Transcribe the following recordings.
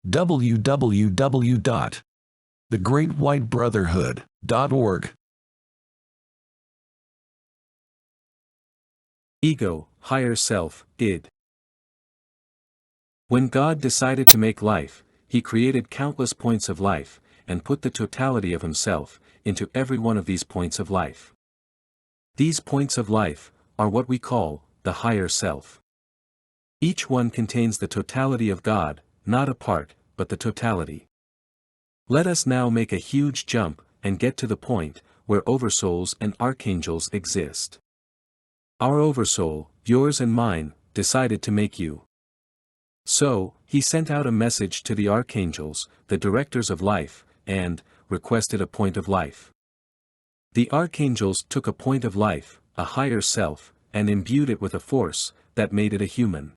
www.thegreatwhitebrotherhood.org. Ego, higher self, id. When God decided to make life, He created countless points of life, and put the totality of Himself into every one of these points of life. These points of life are what we call the higher self. Each one contains the totality of God, not a part, but the totality. Let us now make a huge jump and get to the point where oversouls and archangels exist. Our oversoul, yours and mine, decided to make you. So, he sent out a message to the archangels, the directors of life, and requested a point of life. The archangels took a point of life, a higher self, and imbued it with a force that made it a human.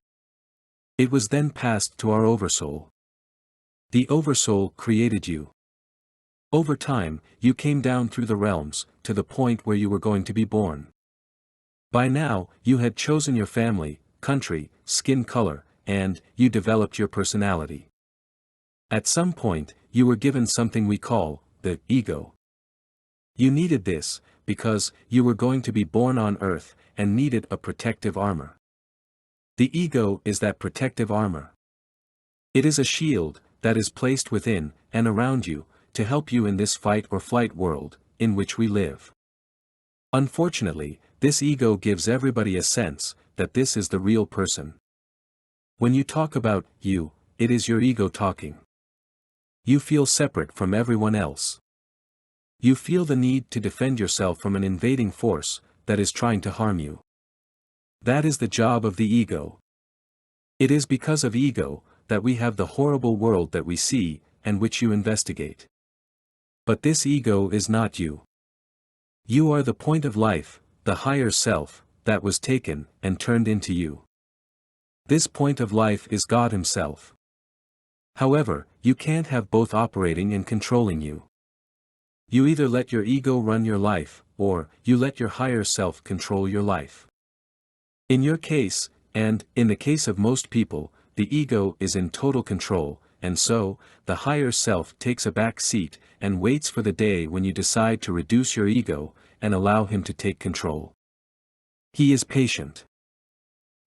It was then passed to our oversoul. The oversoul created you. Over time, you came down through the realms, to the point where you were going to be born. By now, you had chosen your family, country, skin color, and you developed your personality. At some point, you were given something we call the ego. You needed this, because you were going to be born on earth, and needed a protective armor. The ego is that protective armor. It is a shield that is placed within and around you, to help you in this fight or flight world, in which we live. Unfortunately, this ego gives everybody a sense that this is the real person. When you talk about you, it is your ego talking. You feel separate from everyone else. You feel the need to defend yourself from an invading force that is trying to harm you. That is the job of the ego. It is because of ego that we have the horrible world that we see, and which you investigate. But this ego is not you. You are the point of life, the higher self, that was taken and turned into you. This point of life is God Himself. However, you can't have both operating and controlling you. You either let your ego run your life, or you let your higher self control your life. In your case, and in the case of most people, the ego is in total control, and so, the higher self takes a back seat and waits for the day when you decide to reduce your ego and allow him to take control. He is patient.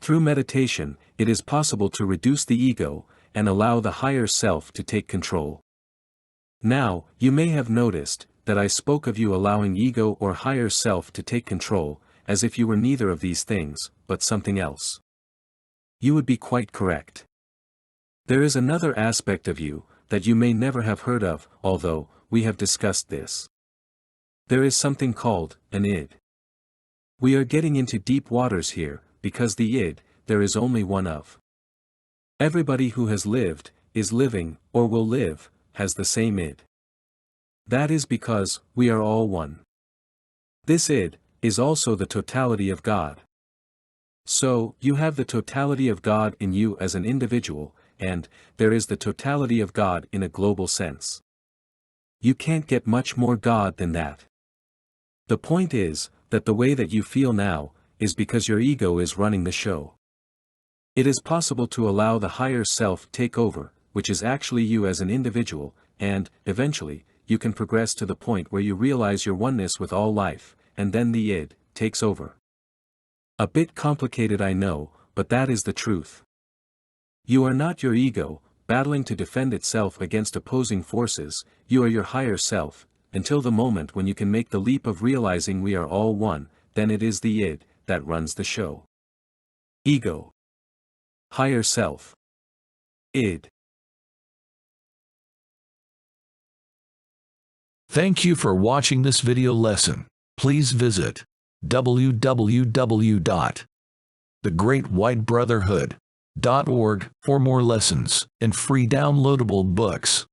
Through meditation, it is possible to reduce the ego and allow the higher self to take control. Now, you may have noticed that I spoke of you allowing ego or higher self to take control, as if you were neither of these things, but something else. You would be quite correct. There is another aspect of you that you may never have heard of, although we have discussed this. There is something called an id. We are getting into deep waters here, because the id, there is only one of. Everybody who has lived, is living, or will live, has the same id. That is because we are all one. This id is also the totality of God. So, you have the totality of God in you as an individual, and there is the totality of God in a global sense. You can't get much more God than that. The point is, that the way that you feel now, is because your ego is running the show. It is possible to allow the higher self take over, which is actually you as an individual, and, eventually, you can progress to the point where you realize your oneness with all life, and then the id takes over. A bit complicated, I know, but that is the truth. You are not your ego, battling to defend itself against opposing forces, you are your higher self, until the moment when you can make the leap of realizing we are all one, then it is the id that runs the show. Ego. Higher self. Id. Thank you for watching this video lesson. Please visit www.thegreatwhitebrotherhood.org for more lessons and free downloadable books.